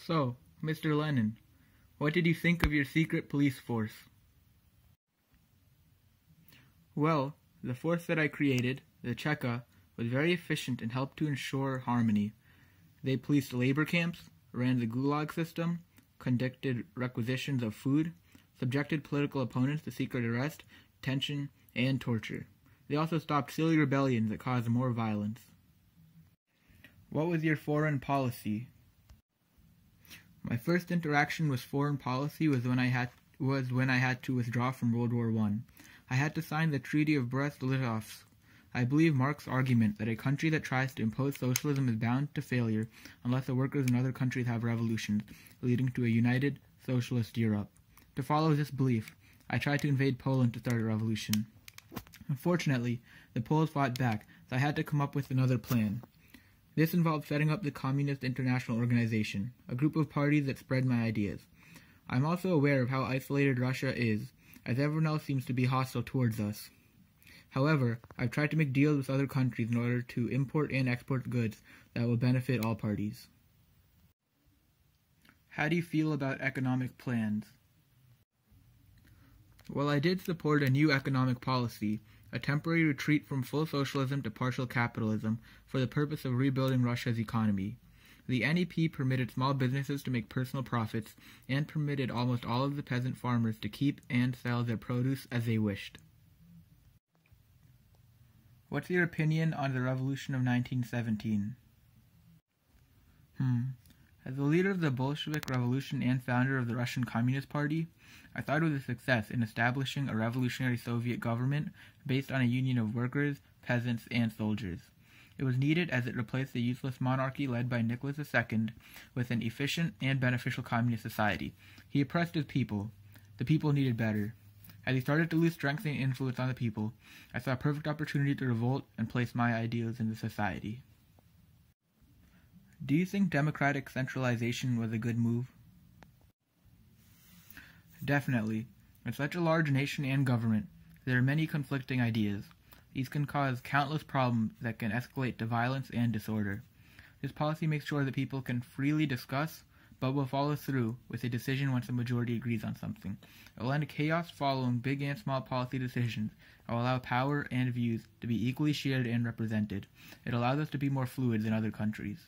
So, Mr. Lenin, what did you think of your secret police force? Well, the force that I created, the Chechnya, was very efficient and helped to ensure harmony. They policed labor camps, ran the gulag system, conducted requisitions of food, subjected political opponents to secret arrest, detention, and torture. They also stopped silly rebellions that caused more violence. What was your foreign policy? My first interaction with foreign policy was when I had to withdraw from World War I. I had to sign the Treaty of Brest-Litovsk. I believe Marx's argument that a country that tries to impose socialism is bound to failure unless the workers in other countries have revolutions, leading to a united socialist Europe. To follow this belief, I tried to invade Poland to start a revolution. Unfortunately, the Poles fought back, so I had to come up with another plan. This involved setting up the Communist International Organization, a group of parties that spread my ideas. I'm also aware of how isolated Russia is, as everyone else seems to be hostile towards us. However, I've tried to make deals with other countries in order to import and export goods that will benefit all parties. How do you feel about economic plans? Well, I did support a new economic policy, a temporary retreat from full socialism to partial capitalism for the purpose of rebuilding Russia's economy. The NEP permitted small businesses to make personal profits and permitted almost all of the peasant farmers to keep and sell their produce as they wished. What's your opinion on the Revolution of 1917? As the leader of the Bolshevik Revolution and founder of the Russian Communist Party, I thought it was a success in establishing a revolutionary Soviet government based on a union of workers, peasants, and soldiers. It was needed as it replaced the useless monarchy led by Nicholas II with an efficient and beneficial communist society. He oppressed his people. The people needed better. As he started to lose strength and influence on the people, I saw a perfect opportunity to revolt and place my ideals in the society. Do you think democratic centralization was a good move? Definitely. In such a large nation and government, there are many conflicting ideas. These can cause countless problems that can escalate to violence and disorder. This policy makes sure that people can freely discuss, but will follow through with a decision once the majority agrees on something. It will end chaos following big and small policy decisions. It will allow power and views to be equally shared and represented. It allows us to be more fluid than other countries.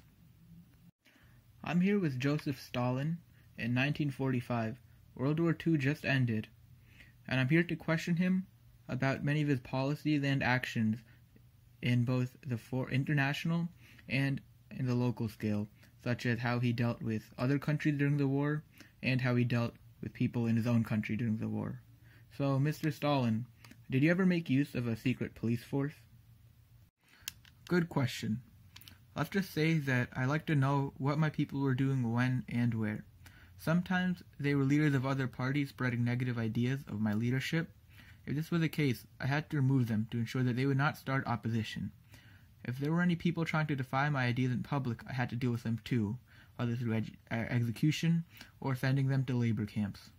I'm here with Joseph Stalin. In 1945, World War II just ended, and I'm here to question him about many of his policies and actions in both the international and in the local scale, such as how he dealt with other countries during the war and how he dealt with people in his own country during the war. So, Mr. Stalin, did you ever make use of a secret police force? Good question. Let's just say that I like to know what my people were doing when and where. Sometimes they were leaders of other parties spreading negative ideas of my leadership. If this was the case, I had to remove them to ensure that they would not start opposition. If there were any people trying to defy my ideas in public, I had to deal with them too, whether through execution or sending them to labor camps.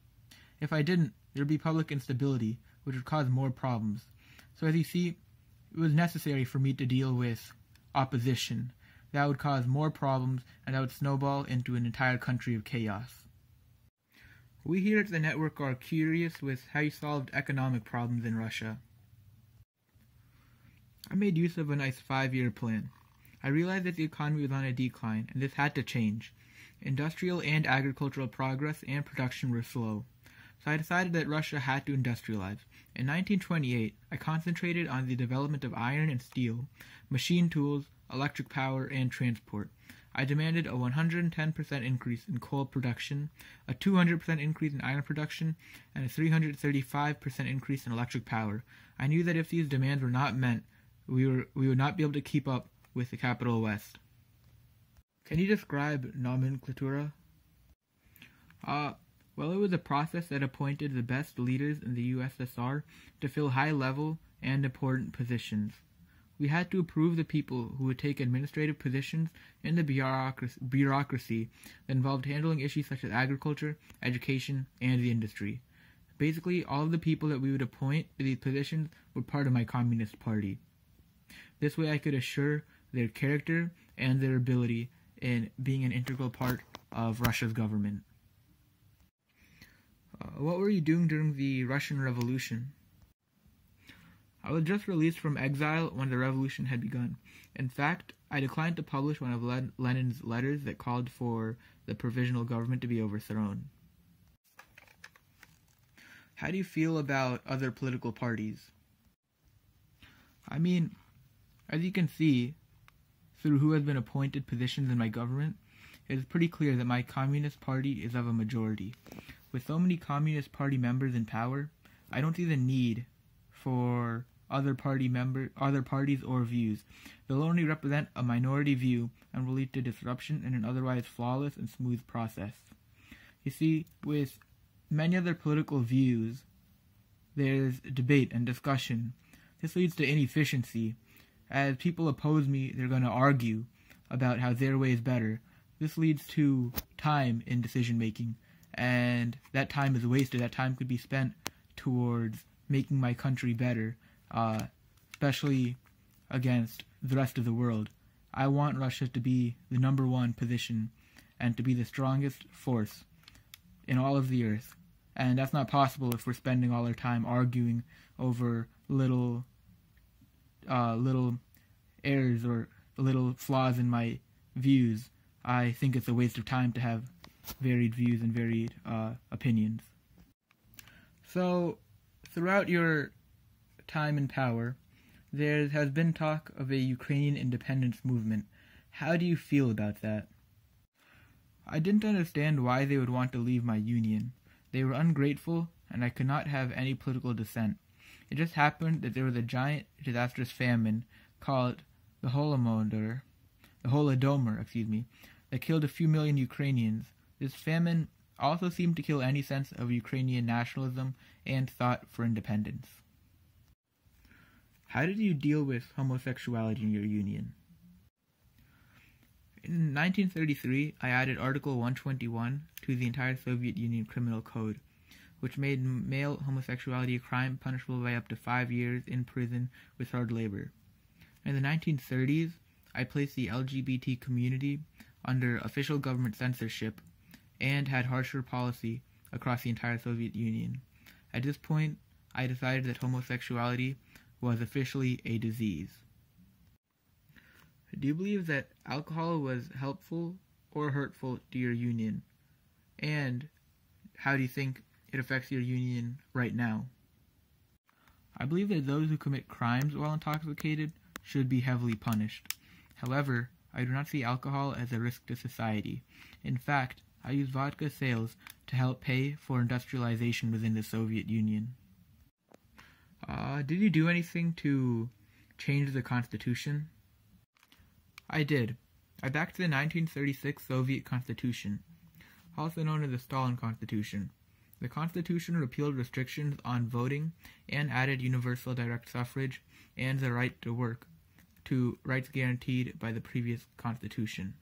If I didn't, there would be public instability, which would cause more problems. So as you see, it was necessary for me to deal with opposition. That would cause more problems, and that would snowball into an entire country of chaos. We here at the network are curious with how you solved economic problems in Russia. I made use of a nice 5-year plan. I realized that the economy was on a decline, and this had to change. Industrial and agricultural progress and production were slow. So I decided that Russia had to industrialize. In 1928, I concentrated on the development of iron and steel, machine tools, electric power, and transport. I demanded a 110% increase in coal production, a 200% increase in iron production, and a 335% increase in electric power. I knew that if these demands were not met, we would not be able to keep up with the capital West. Can you describe nomenklatura? Well, it was a process that appointed the best leaders in the USSR to fill high-level and important positions. We had to approve the people who would take administrative positions in the bureaucracy that involved handling issues such as agriculture, education, and the industry. Basically, all of the people that we would appoint to these positions were part of my Communist Party. This way I could assure their character and their ability in being an integral part of Russia's government. What were you doing during the Russian Revolution? I was just released from exile when the revolution had begun. In fact, I declined to publish one of Lenin's letters that called for the provisional government to be overthrown. How do you feel about other political parties? I mean, as you can see, through who has been appointed positions in my government, it is pretty clear that my Communist Party is of a majority. With so many Communist Party members in power, I don't see the need for other parties or views. They'll only represent a minority view and will lead to disruption in an otherwise flawless and smooth process. You see, with many other political views, there's debate and discussion. This leads to inefficiency. As people oppose me, they're going to argue about how their way is better. This leads to time in decision-making, and that time is wasted. That time could be spent towards making my country better, especially against the rest of the world. I want Russia to be the number one position and to be the strongest force in all of the earth. And that's not possible if we're spending all our time arguing over little errors or little flaws in my views. I think it's a waste of time to have varied views and varied opinions. So, throughout your time in power, there has been talk of a Ukrainian independence movement. How do you feel about that? I didn't understand why they would want to leave my union. They were ungrateful, and I could not have any political dissent. It just happened that there was a giant, disastrous famine called the Holodomor, that killed a few million Ukrainians. This famine also seemed to kill any sense of Ukrainian nationalism and thought for independence. How did you deal with homosexuality in your union? In 1933, I added Article 121 to the entire Soviet Union Criminal Code, which made male homosexuality a crime punishable by up to 5 years in prison with hard labor. In the 1930s, I placed the LGBT community under official government censorship and had harsher policy across the entire Soviet Union. At this point, I decided that homosexuality was officially a disease. Do you believe that alcohol was helpful or hurtful to your union? And how do you think it affects your union right now? I believe that those who commit crimes while intoxicated should be heavily punished. However, I do not see alcohol as a risk to society. In fact, I use vodka sales to help pay for industrialization within the Soviet Union. Did you do anything to change the Constitution? I did. I backed the 1936 Soviet Constitution, also known as the Stalin Constitution. The Constitution repealed restrictions on voting and added universal direct suffrage and the right to work to rights guaranteed by the previous Constitution.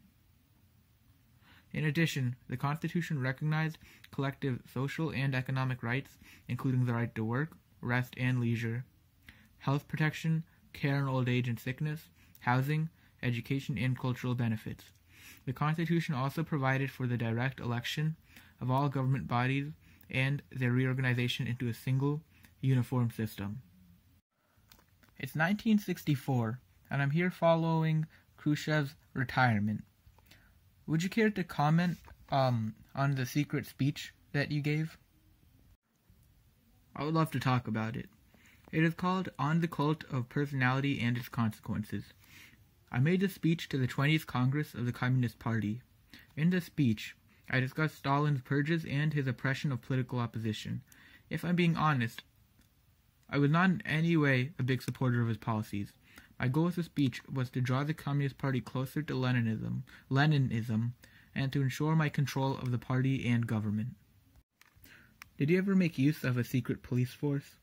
In addition, the Constitution recognized collective social and economic rights, including the right to work, rest and leisure, health protection, care in old age and sickness, housing, education, and cultural benefits. The Constitution also provided for the direct election of all government bodies and their reorganization into a single, uniform system. It's 1964, and I'm here following Khrushchev's retirement. Would you care to comment on the secret speech that you gave? I would love to talk about it. It is called On the Cult of Personality and Its Consequences. I made this speech to the 20th Congress of the Communist Party. In this speech, I discussed Stalin's purges and his oppression of political opposition. If I'm being honest, I was not in any way a big supporter of his policies. My goal with the speech was to draw the Communist Party closer to Leninism, and to ensure my control of the party and government. Did you ever make use of a secret police force?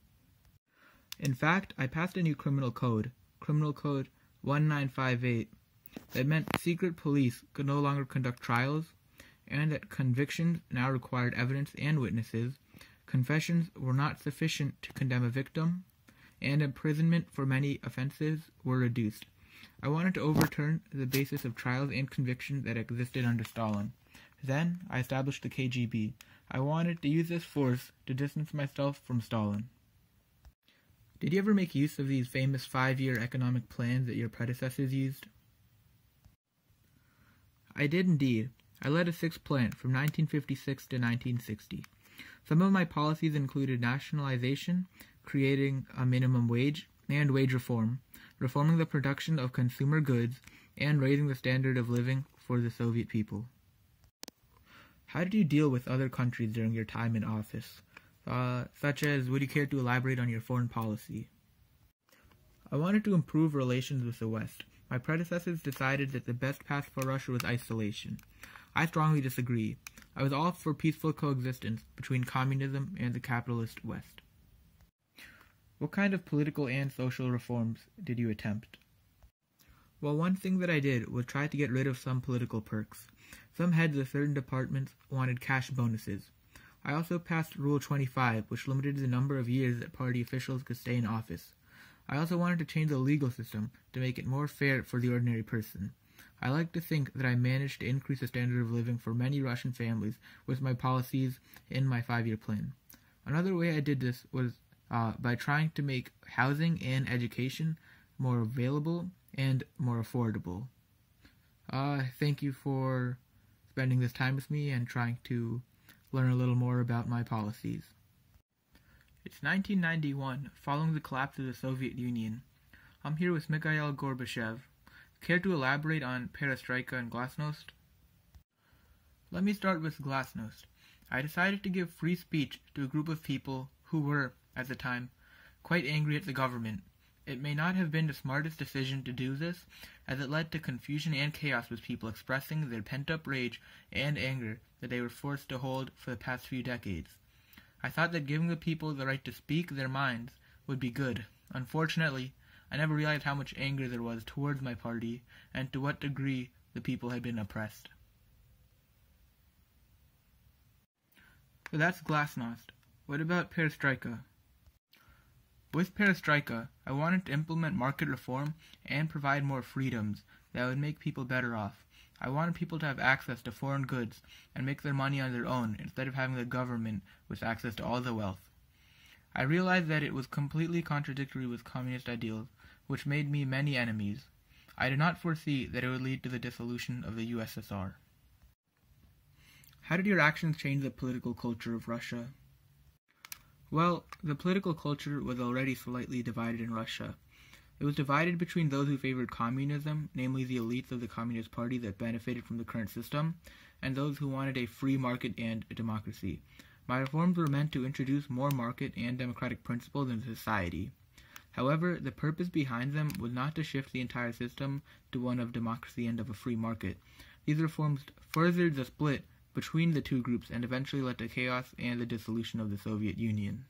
In fact, I passed a new criminal code, Criminal Code 1958, that meant secret police could no longer conduct trials, and that convictions now required evidence and witnesses, confessions were not sufficient to condemn a victim, and imprisonment for many offenses were reduced. I wanted to overturn the basis of trials and convictions that existed under Stalin. Then, I established the KGB. I wanted to use this force to distance myself from Stalin. Did you ever make use of these famous 5-year economic plans that your predecessors used? I did indeed. I led a 6th plan from 1956 to 1960. Some of my policies included nationalization, creating a minimum wage, and wage reform, reforming the production of consumer goods, and raising the standard of living for the Soviet people. How did you deal with other countries during your time in office? Such as, would you care to elaborate on your foreign policy? I wanted to improve relations with the West. My predecessors decided that the best path for Russia was isolation. I strongly disagree. I was all for peaceful coexistence between communism and the capitalist West. What kind of political and social reforms did you attempt? Well, one thing that I did was try to get rid of some political perks. Some heads of certain departments wanted cash bonuses. I also passed Rule 25, which limited the number of years that party officials could stay in office. I also wanted to change the legal system to make it more fair for the ordinary person. I like to think that I managed to increase the standard of living for many Russian families with my policies in my 5-year plan. Another way I did this was by trying to make housing and education more available and more affordable. Thank you for spending this time with me and trying to learn a little more about my policies. It's 1991, following the collapse of the Soviet Union. I'm here with Mikhail Gorbachev. Care to elaborate on perestroika and glasnost? Let me start with glasnost. I decided to give free speech to a group of people who were, at the time, quite angry at the government. It may not have been the smartest decision to do this, as it led to confusion and chaos with people expressing their pent-up rage and anger that they were forced to hold for the past few decades. I thought that giving the people the right to speak their minds would be good. Unfortunately, I never realized how much anger there was towards my party and to what degree the people had been oppressed. So that's glasnost. What about perestroika? With perestroika, I wanted to implement market reform and provide more freedoms that would make people better off. I wanted people to have access to foreign goods and make their money on their own instead of having the government with access to all the wealth. I realized that it was completely contradictory with communist ideals, which made me many enemies. I did not foresee that it would lead to the dissolution of the USSR. How did your actions change the political culture of Russia? Well, the political culture was already slightly divided in Russia. It was divided between those who favored communism, namely the elites of the Communist Party that benefited from the current system, and those who wanted a free market and a democracy. My reforms were meant to introduce more market and democratic principles into society. However, the purpose behind them was not to shift the entire system to one of democracy and of a free market. These reforms furthered the split between the two groups and eventually led to chaos and the dissolution of the Soviet Union.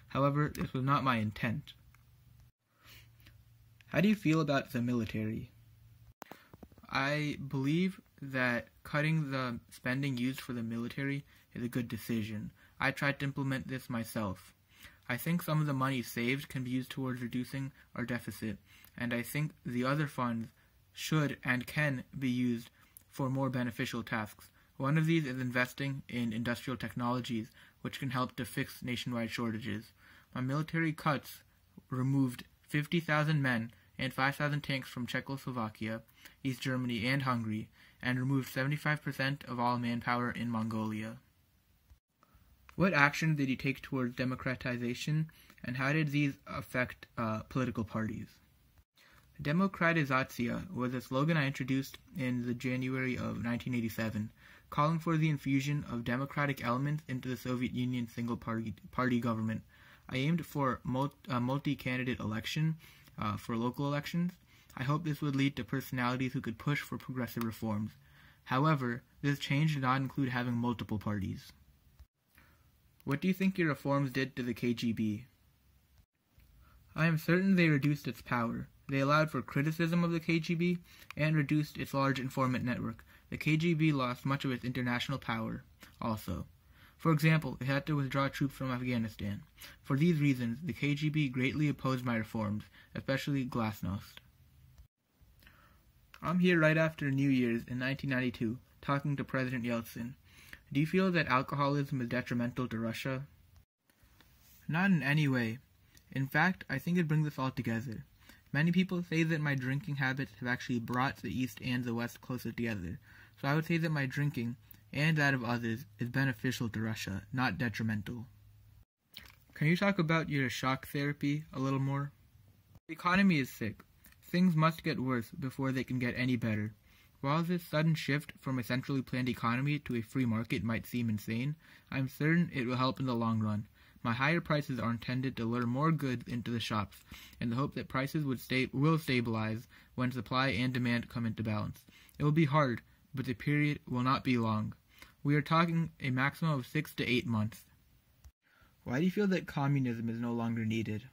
However, this was not my intent. How do you feel about the military? I believe that cutting the spending used for the military is a good decision. I tried to implement this myself. I think some of the money saved can be used towards reducing our deficit, and I think the other funds should and can be used for more beneficial tasks. One of these is investing in industrial technologies, which can help to fix nationwide shortages. My military cuts removed 50,000 men and 5,000 tanks from Czechoslovakia, East Germany, and Hungary, and removed 75% of all manpower in Mongolia. What actions did you take towards democratization, and how did these affect political parties? Demokratizacja was a slogan I introduced in the January of 1987, calling for the infusion of democratic elements into the Soviet Union single-party government. I aimed for a multi-candidate election for local elections. I hoped this would lead to personalities who could push for progressive reforms. However, this change did not include having multiple parties. What do you think your reforms did to the KGB? I am certain they reduced its power. They allowed for criticism of the KGB and reduced its large informant network. The KGB lost much of its international power, also. For example, it had to withdraw troops from Afghanistan. For these reasons, the KGB greatly opposed my reforms, especially glasnost. I'm here right after New Year's in 1992, talking to President Yeltsin. Do you feel that alcoholism is detrimental to Russia? Not in any way. In fact, I think it brings us all together. Many people say that my drinking habits have actually brought the East and the West closer together, so I would say that my drinking, and that of others, is beneficial to Russia, not detrimental. Can you talk about your shock therapy a little more? The economy is sick. Things must get worse before they can get any better. While this sudden shift from a centrally planned economy to a free market might seem insane, I'm certain it will help in the long run. My higher prices are intended to lure more goods into the shops, in the hope that prices will stabilize when supply and demand come into balance. It will be hard, but the period will not be long. We are talking a maximum of 6 to 8 months. Why do you feel that communism is no longer needed?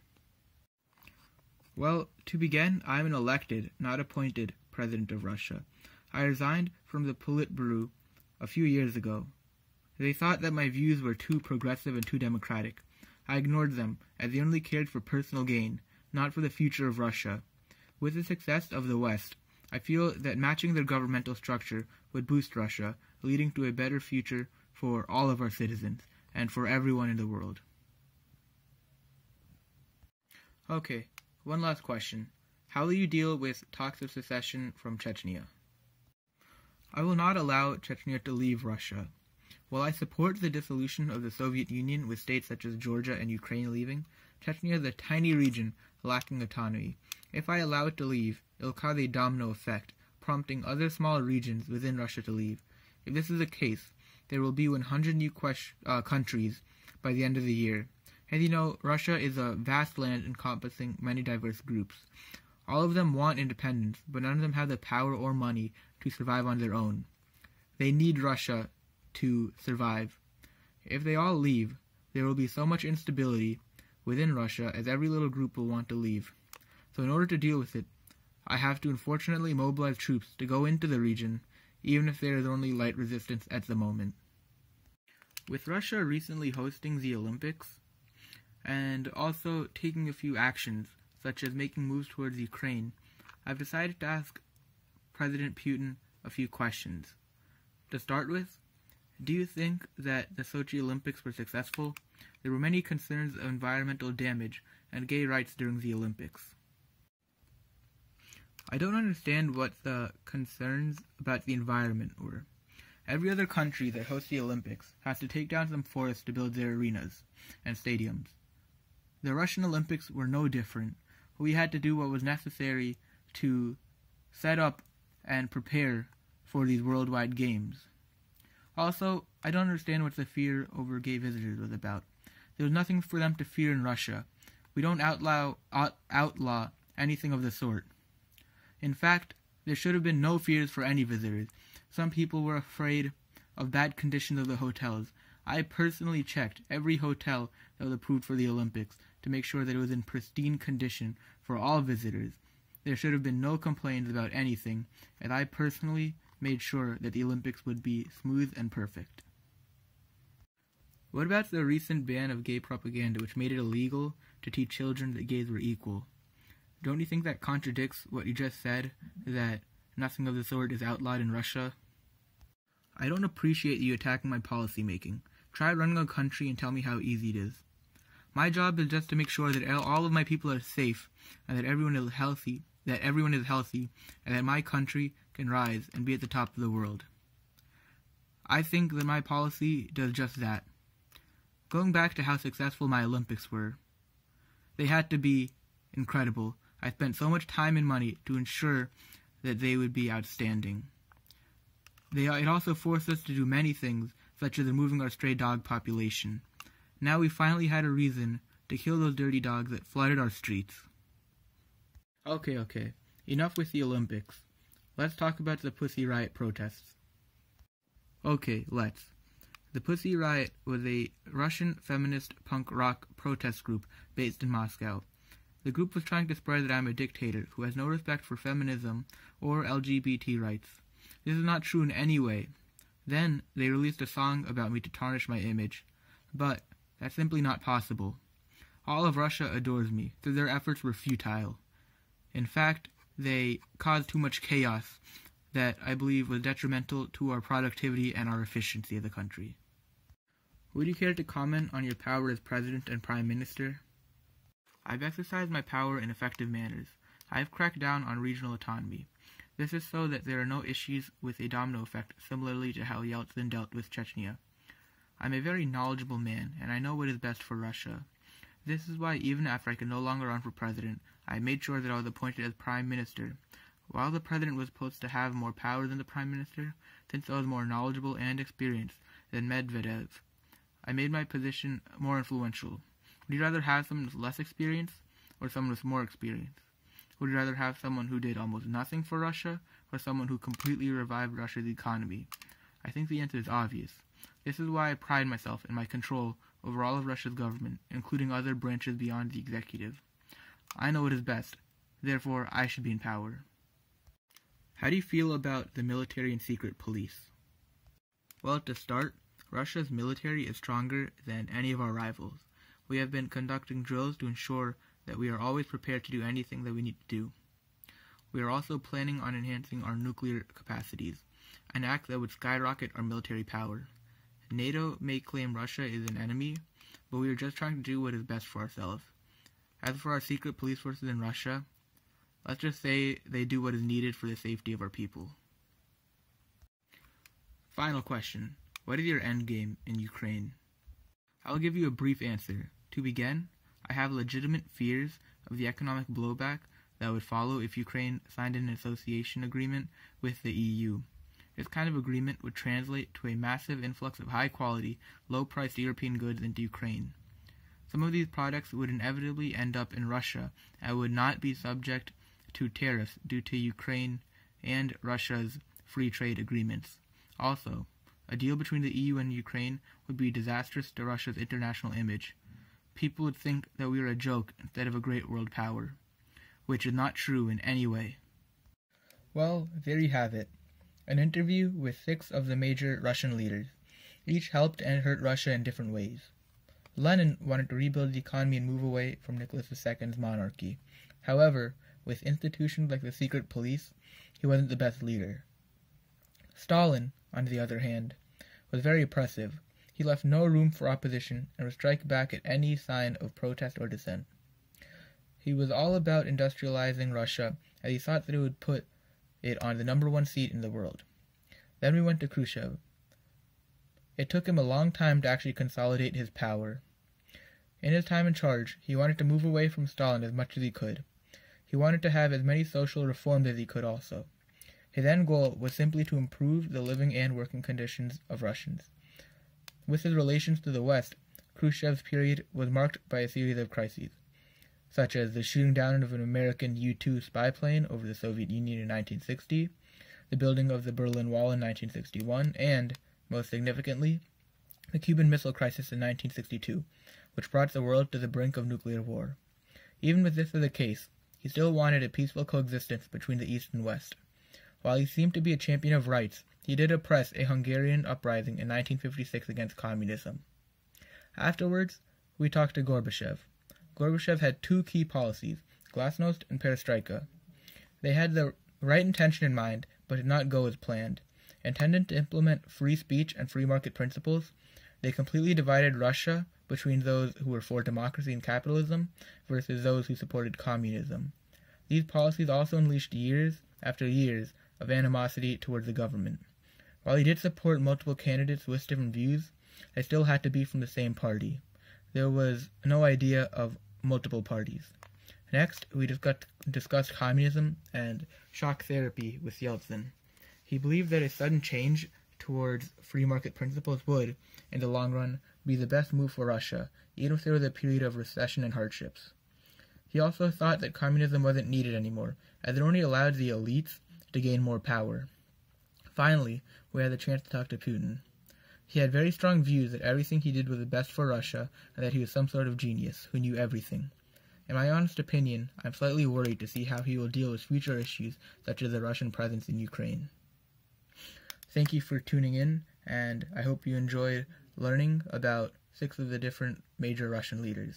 Well, to begin, I am an elected, not appointed, president of Russia. I resigned from the Politburo a few years ago. They thought that my views were too progressive and too democratic. I ignored them, as they only cared for personal gain, not for the future of Russia. With the success of the West, I feel that matching their governmental structure would boost Russia, leading to a better future for all of our citizens, and for everyone in the world. Okay, one last question. How will you deal with talks of secession from Chechnya? I will not allow Chechnya to leave Russia. While I support the dissolution of the Soviet Union with states such as Georgia and Ukraine leaving, Chechnya is a tiny region lacking autonomy. If I allow it to leave, it will cause a domino effect, prompting other small regions within Russia to leave. If this is the case, there will be 100 new countries by the end of the year. As you know, Russia is a vast land encompassing many diverse groups. All of them want independence, but none of them have the power or money to survive on their own. They need Russia to survive. If they all leave, there will be so much instability within Russia as every little group will want to leave. So in order to deal with it, I have to unfortunately mobilize troops to go into the region, even if there is only light resistance at the moment. With Russia recently hosting the Olympics, and also taking a few actions, such as making moves towards Ukraine, I've decided to ask President Putin a few questions. To start with, do you think that the Sochi Olympics were successful? There were many concerns of environmental damage and gay rights during the Olympics. I don't understand what the concerns about the environment were. Every other country that hosts the Olympics has to take down some forests to build their arenas and stadiums. The Russian Olympics were no different. We had to do what was necessary to set up and prepare for these worldwide games. Also, I don't understand what the fear over gay visitors was about. There was nothing for them to fear in Russia. We don't outlaw anything of the sort. In fact, there should have been no fears for any visitors. Some people were afraid of bad conditions of the hotels. I personally checked every hotel that was approved for the Olympics to make sure that it was in pristine condition for all visitors. There should have been no complaints about anything, and I personally made sure that the Olympics would be smooth and perfect. What about the recent ban of gay propaganda, which made it illegal to teach children that gays were equal? Don't you think that contradicts what you just said, that nothing of the sort is outlawed in Russia? I don't appreciate you attacking my policy making. Try running a country and tell me how easy it is. My job is just to make sure that all of my people are safe and that everyone is healthy, and that my country can rise and be at the top of the world. I think that my policy does just that. Going back to how successful my Olympics were, they had to be incredible. I spent so much time and money to ensure that they would be outstanding. It also forced us to do many things, such as removing our stray dog population. Now we finally had a reason to kill those dirty dogs that flooded our streets. Okay. Enough with the Olympics. Let's talk about the Pussy Riot protests. Okay, let's. The Pussy Riot was a Russian feminist punk rock protest group based in Moscow. The group was trying to spread that I'm a dictator who has no respect for feminism or LGBT rights. This is not true in any way. Then they released a song about me to tarnish my image. But that's simply not possible. All of Russia adores me, so their efforts were futile. In fact, they caused too much chaos that I believe was detrimental to our productivity and our efficiency as a country. Would you care to comment on your power as President and Prime Minister? I've exercised my power in effective manners. I've cracked down on regional autonomy. This is so that there are no issues with a domino effect, similarly to how Yeltsin dealt with Chechnya. I'm a very knowledgeable man, and I know what is best for Russia. This is why, even after I could no longer run for president, I made sure that I was appointed as Prime Minister. While the president was supposed to have more power than the Prime Minister, since I was more knowledgeable and experienced than Medvedev, I made my position more influential. Would you rather have someone with less experience or someone with more experience? Would you rather have someone who did almost nothing for Russia or someone who completely revived Russia's economy? I think the answer is obvious. This is why I pride myself in my control over all of Russia's government, including other branches beyond the executive. I know what is best, therefore I should be in power. How do you feel about the military and secret police? Well, to start, Russia's military is stronger than any of our rivals. We have been conducting drills to ensure that we are always prepared to do anything that we need to do. We are also planning on enhancing our nuclear capacities, an act that would skyrocket our military power. NATO may claim Russia is an enemy, but we are just trying to do what is best for ourselves. As for our secret police forces in Russia, let's just say they do what is needed for the safety of our people. Final question. What is your endgame in Ukraine? I will give you a brief answer. To begin, I have legitimate fears of the economic blowback that would follow if Ukraine signed an association agreement with the EU. This kind of agreement would translate to a massive influx of high-quality, low-priced European goods into Ukraine. Some of these products would inevitably end up in Russia and would not be subject to tariffs due to Ukraine and Russia's free trade agreements. Also, a deal between the EU and Ukraine would be disastrous to Russia's international image. People would think that we are a joke instead of a great world power, which is not true in any way. Well, there you have it. An interview with 6 of the major Russian leaders. Each helped and hurt Russia in different ways. Lenin wanted to rebuild the economy and move away from Nicholas II's monarchy. However, with institutions like the secret police, he wasn't the best leader. Stalin, on the other hand, was very oppressive. He left no room for opposition and would strike back at any sign of protest or dissent. He was all about industrializing Russia, as he thought that it would put it on the #1 seat in the world. Then we went to Khrushchev. It took him a long time to actually consolidate his power. In his time in charge, he wanted to move away from Stalin as much as he could. He wanted to have as many social reforms as he could also. His end goal was simply to improve the living and working conditions of Russians. With his relations to the West, Khrushchev's period was marked by a series of crises, such as the shooting down of an American U-2 spy plane over the Soviet Union in 1960, the building of the Berlin Wall in 1961, and, most significantly, the Cuban Missile Crisis in 1962, which brought the world to the brink of nuclear war. Even with this as the case, he still wanted a peaceful coexistence between the East and West. While he seemed to be a champion of rights, he did oppress a Hungarian uprising in 1956 against communism. Afterwards, we talked to Gorbachev. Gorbachev had 2 key policies, Glasnost and Perestroika. They had the right intention in mind, but did not go as planned. Intended to implement free speech and free market principles, they completely divided Russia between those who were for democracy and capitalism versus those who supported communism. These policies also unleashed years after years of animosity towards the government. While he did support multiple candidates with different views, they still had to be from the same party. There was no idea of multiple parties. Next, we discussed communism and shock therapy with Yeltsin. He believed that a sudden change towards free market principles would, in the long run, be the best move for Russia, even if there was a period of recession and hardships. He also thought that communism wasn't needed anymore, as it only allowed the elites to gain more power. Finally, we had the chance to talk to Putin. He had very strong views that everything he did was the best for Russia, and that he was some sort of genius who knew everything. In my honest opinion, I'm slightly worried to see how he will deal with future issues such as the Russian presence in Ukraine. Thank you for tuning in, and I hope you enjoyed learning about 6 of the different major Russian leaders.